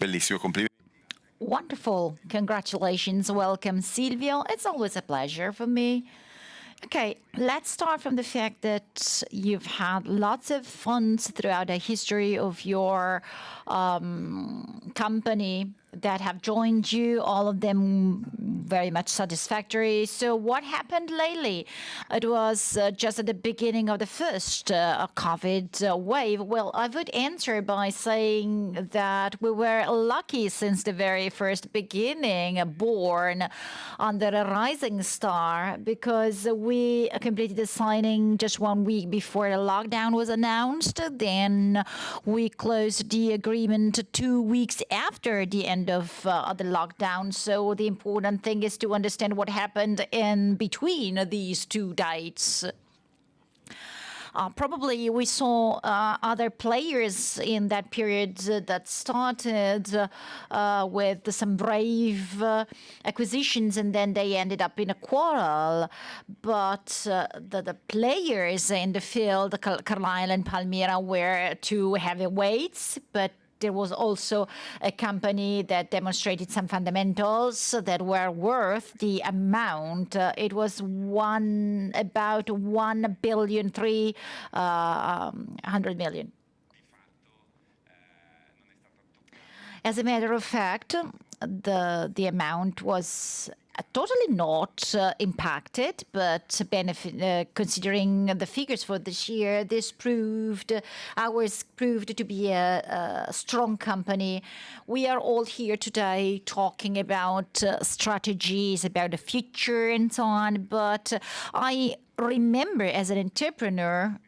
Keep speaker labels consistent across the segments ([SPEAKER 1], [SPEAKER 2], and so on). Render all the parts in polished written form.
[SPEAKER 1] Bellissimo, complimenti.
[SPEAKER 2] Wonderful. Congratulations. Welcome, Silvio. It's always a pleasure for me. Okay, let's start from the fact that you've had lots of funds throughout the history of your company that have joined you, all of them very much satisfactory. So what happened lately? It was just at the beginning of the first COVID wave. Well, I would answer by saying that we were lucky since the very first beginning, born under a rising star, because we completed the signing just 1 week before the lockdown was announced. Then we closed the agreement 2 weeks after the end of the lockdown. So the important thing is to understand what happened in between these two dates. Probably we saw other players in that period that started with some brave acquisitions, and then they ended up in a quarrel. But the players in the field, Carlyle and Palmira, were two heavyweights, but there was also a company that demonstrated some fundamentals that were worth the amount. It was about 1,300,000,000. As a matter of fact, the amount was totally not impacted, but considering the figures for this year, ours proved to be a strong company. We are all here today talking about strategies, about the future and so on, but I remember as an entrepreneur,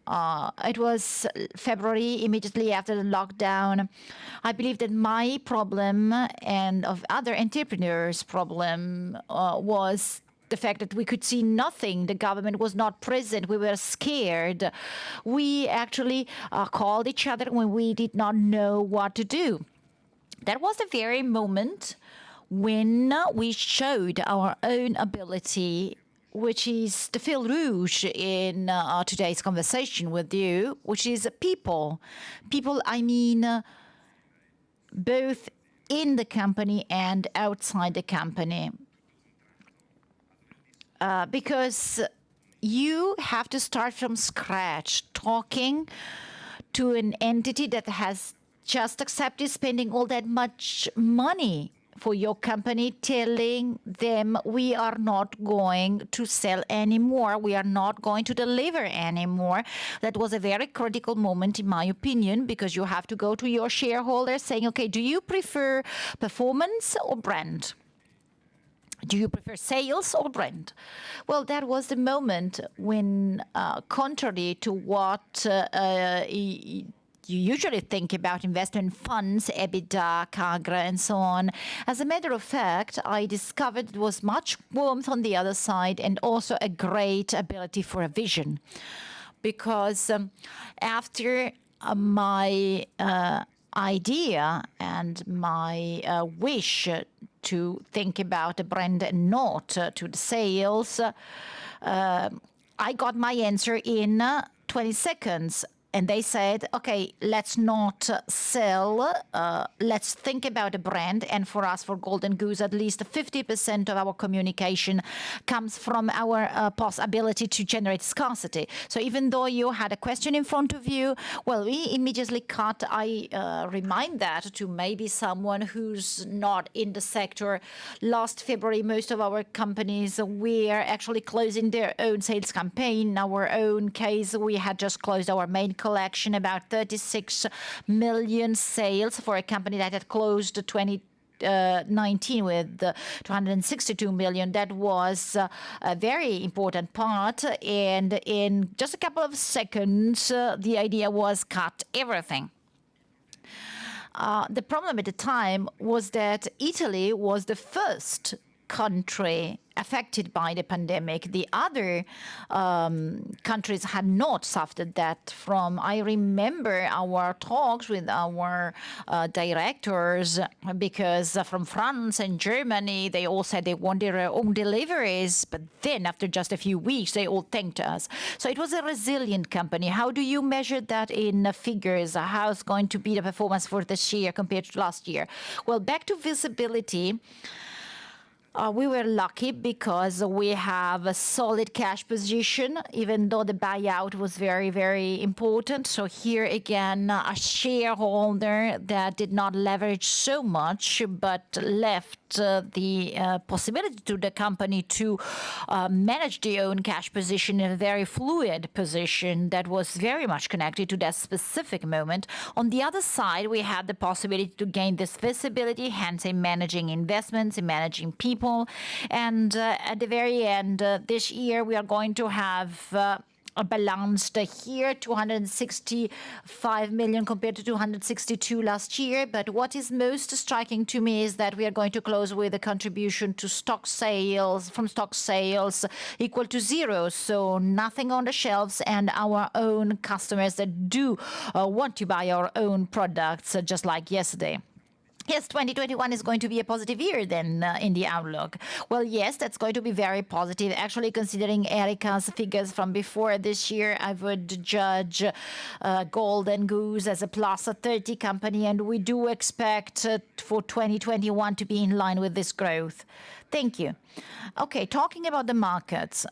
[SPEAKER 2] it was February, immediately after the lockdown. I believe that my problem and of other entrepreneurs' problem was the fact that we could see nothing. The government was not present. We were scared. We actually called each other when we did not know what to do. That was the very moment when we showed our own ability, which is the fil rouge in today's conversation with you, which is people. People, I mean, both in the company and outside the company. Because you have to start from scratch, talking to an entity that has just accepted spending all that much money for your company, telling them we are not going to sell anymore, we are not going to deliver anymore. That was a very critical moment, in my opinion, because you have to go to your shareholders saying, okay, do you prefer performance or brand? Do you prefer sales or brand? Well, that was the moment when, contrary to what you usually think about investment funds, EBITDA, CAGR, and so on. As a matter of fact, I discovered it was much warmth on the other side and also a great ability for a vision. Because after my idea and my wish to think about the brand and not to the sales, I got my answer in 20 seconds. And they said, okay, let's not sell, let's think about a brand. And for us, for Golden Goose, at least 50% of our communication comes from our ability to generate scarcity. So even though you had a question in front of you, well, we immediately cut. I remind that to maybe someone who's not in the sector. Last February, most of our companies were actually closing their own sales campaign. In our own case, we had just closed our main collection, about 36 million sales for a company that had closed 2019 with 262 million. That was a very important part. And in just a couple of seconds, the idea was cut everything. The problem at the time was that Italy was the first country affected by the pandemic. The other countries had not suffered that from. I remember our talks with our directors, because from France and Germany, they all said they wanted their own deliveries, but then after just a few weeks, they all thanked us. So it was a resilient company. How do you measure that in figures? How's going to be the performance for this year compared to last year? Well, back to visibility. We were lucky because we have a solid cash position, even though the buyout was very, very important. So here again, a shareholder that did not leverage so much, but left the possibility to the company to manage their own cash position in a very fluid position that was very much connected to that specific moment. On the other side, we had the possibility to gain this visibility, hence in managing investments, in managing people. And at the very end, this year, we are going to have a balanced here, 265 million compared to 262 last year. But what is most striking to me is that we are going to close with a contribution to stock sales, from stock sales equal to zero. So nothing on the shelves, and our own customers that do want to buy our own products, just like yesterday. Yes, 2021 is going to be a positive year then in the outlook. Well, yes, that's going to be very positive. Actually, considering Erica's figures from before this year, I would judge Golden Goose as a plus 30 company, and we do expect for 2021 to be in line with this growth. Thank you. Okay, talking about the markets.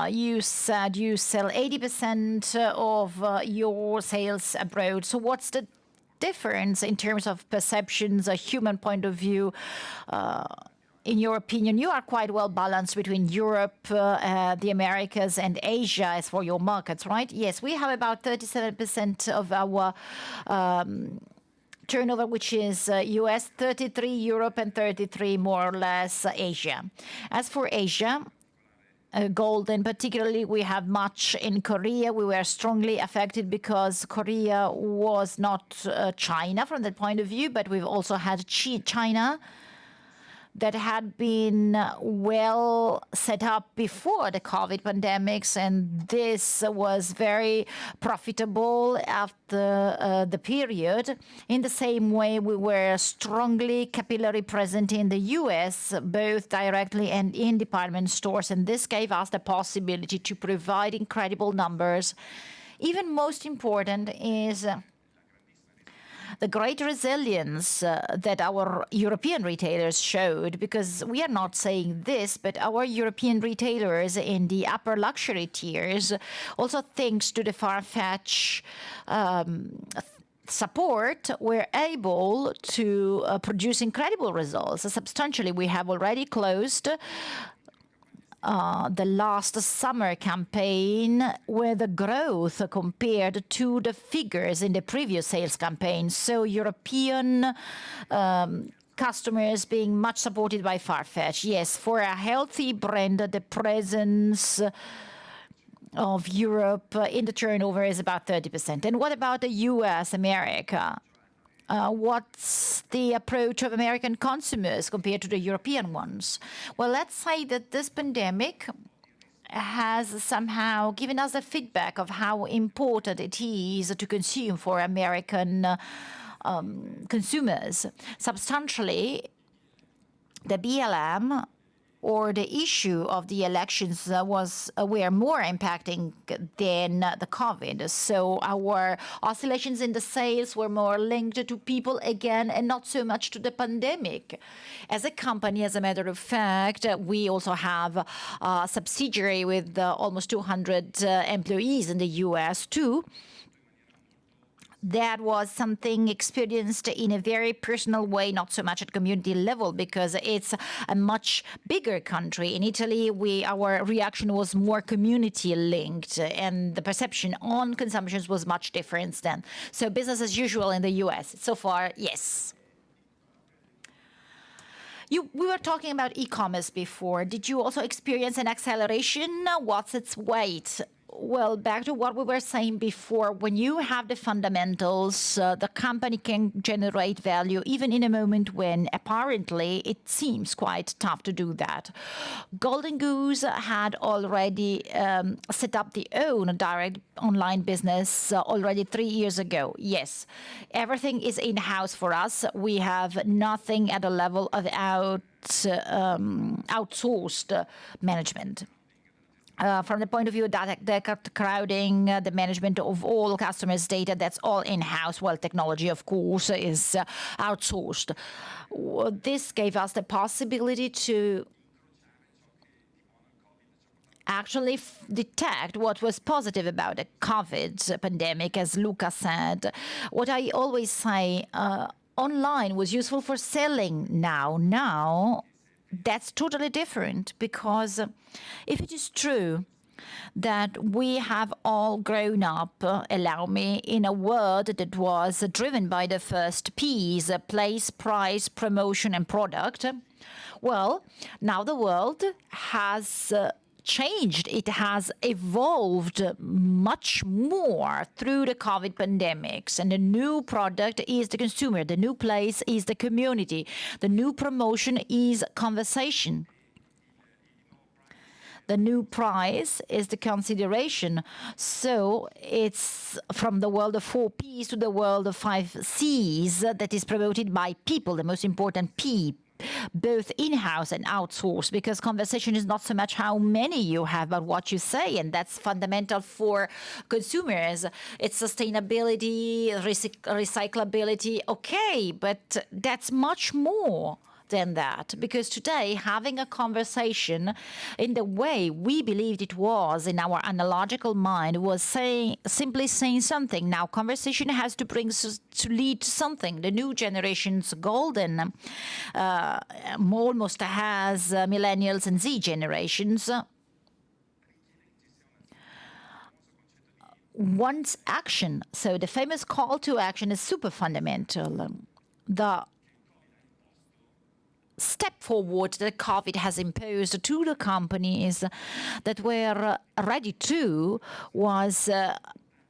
[SPEAKER 2] You said you sell 80% of your sales abroad. So what's the difference in terms of perceptions, a human point of view? In your opinion, you are quite well balanced between Europe, the Americas, and Asia as for your markets, right? Yes, we have about 37% of our turnover, which is US, 33 Europe, and 33 more or less Asia. As for Asia, Golden, particularly, we have much in Korea. We were strongly affected because Korea was not China from that point of view, but we've also had China that had been well set up before the COVID pandemics, and this was very profitable after the period. In the same way, we were strongly capillary present in the US, both directly and in department stores, and this gave us the possibility to provide incredible numbers. Even most important is the great resilience that our European retailers showed, because we are not saying this, but our European retailers in the upper luxury tiers, also thanks to the Farfetch support, were able to produce incredible results. Substantially, we have already closed the last summer campaign with a growth compared to the figures in the previous sales campaign. So European customers being much supported by Farfetch. Yes, for a healthy brand, the presence of Europe in the turnover is about 30%. And what about the US, America? What's the approach of American consumers compared to the European ones? Well, let's say that this pandemic has somehow given us a feedback of how important it is to consume for American consumers. Substantially, the BLM or the issue of the elections were more impacting than the COVID. So our oscillations in the sales were more linked to people again and not so much to the pandemic. As a company, as a matter of fact, we also have a subsidiary with almost 200 employees in the US too. That was something experienced in a very personal way, not so much at community level, because it's a much bigger country. In Italy, our reaction was more community linked, and the perception on consumptions was much different then. So business as usual in the US. So far, yes. We were talking about e-commerce before. Did you also experience an acceleration? What's its weight? Well, back to what we were saying before, when you have the fundamentals, the company can generate value even in a moment when apparently it seems quite tough to do that. Golden Goose had already set up the own direct online business already 3 years ago. Yes, everything is in-house for us. We have nothing at the level of outsourced management. From the point of view of data crowding, the management of all customers' data, that's all in-house. Well, technology, of course, is outsourced. This gave us the possibility to actually detect what was positive about the COVID pandemic, as Luca said. What I always say, online was useful for selling now. That's totally different, because if it is true that we have all grown up, allow me, in a world that was driven by the first P's, place, price, promotion, and product, well, now the world has changed. It has evolved much more through the COVID pandemics. And the new product is the consumer. The new place is the community. The new promotion is conversation. The new price is the consideration. So it's from the world of 4Ps to the world of 5Cs that is promoted by people, the most important P, both in-house and outsourced, because conversation is not so much how many you have, but what you say, and that's fundamental for consumers. It's sustainability, recyclability, okay, but that's much more than that, because today having a conversation in the way we believed it was in our analogical mind was simply saying something. Now conversation has to lead to something. The new generation's golden almost has millennials and Z generations wants action. So the famous call to action is super fundamental. The step forward that COVID has imposed to the companies that were ready to was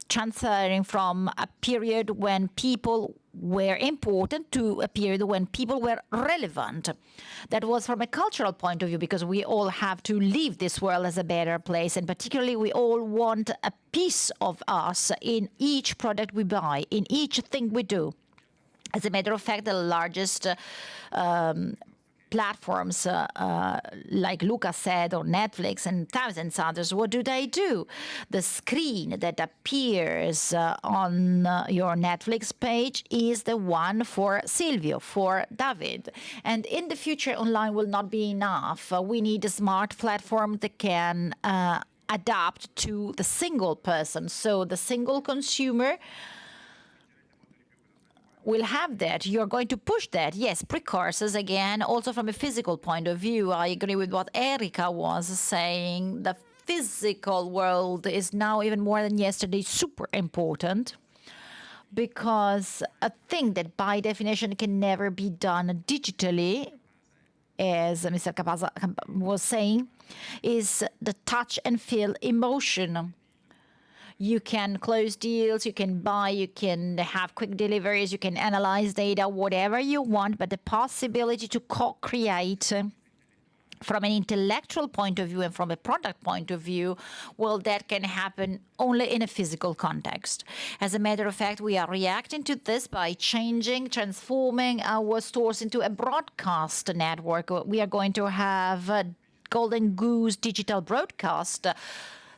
[SPEAKER 2] transferring from a period when people were important to a period when people were relevant. That was from a cultural point of view, because we all have to leave this world as a better place, and particularly we all want a piece of us in each product we buy, in each thing we do. As a matter of fact, the largest platforms like Luca said, or Netflix and thousands others, what do? The screen that appears on your Netflix page is the one for Silvio, for David. And in the future, online will not be enough. We need a smart platform that can adapt to the single person. So the single consumer will have that. You're going to push that. Yes, precursors again, also from a physical point of view. I agree with what Erika was saying. The physical world is now, even more than yesterday, super important, because a thing that by definition can never be done digitally, as Mr. Campara was saying, is the touch and feel emotion. You can close deals, you can buy, you can have quick deliveries, you can analyze data, whatever you want, but the possibility to co-create from an intellectual point of view and from a product point of view, well, that can happen only in a physical context. As a matter of fact, we are reacting to this by transforming our stores into a broadcast network. We are going to have a Golden Goose digital broadcast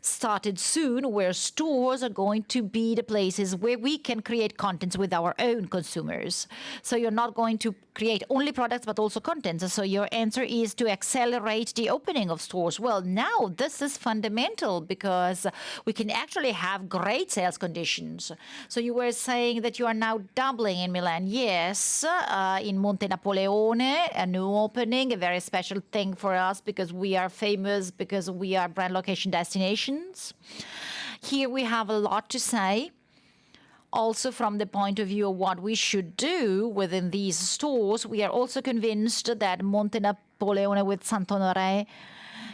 [SPEAKER 2] started soon, where stores are going to be the places where we can create contents with our own consumers. So you're not going to create only products but also contents. So your answer is to accelerate the opening of stores. Well, now this is fundamental, because we can actually have great sales conditions. So you were saying that you are now doubling in Milan. Yes, in Monte Napoleone, a new opening, a very special thing for us, because we are famous, because we are brand location destinations. Here we have a lot to say, also from the point of view of what we should do within these stores. We are also convinced that Monte Napoleone with Saint-Honoré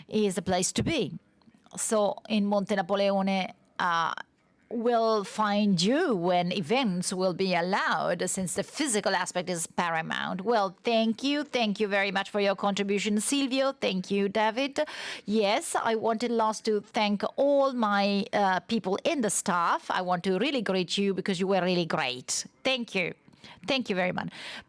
[SPEAKER 2] is the place to be. So in Monte Napoleone, will find you when events will be allowed, since the physical aspect is paramount. Well, thank you. Thank you very much for your contribution, Silvio. Thank you, David. Yes, I wanted last to thank all my people in the staff. I want to really greet you because you were really great. Thank you. Thank you very much.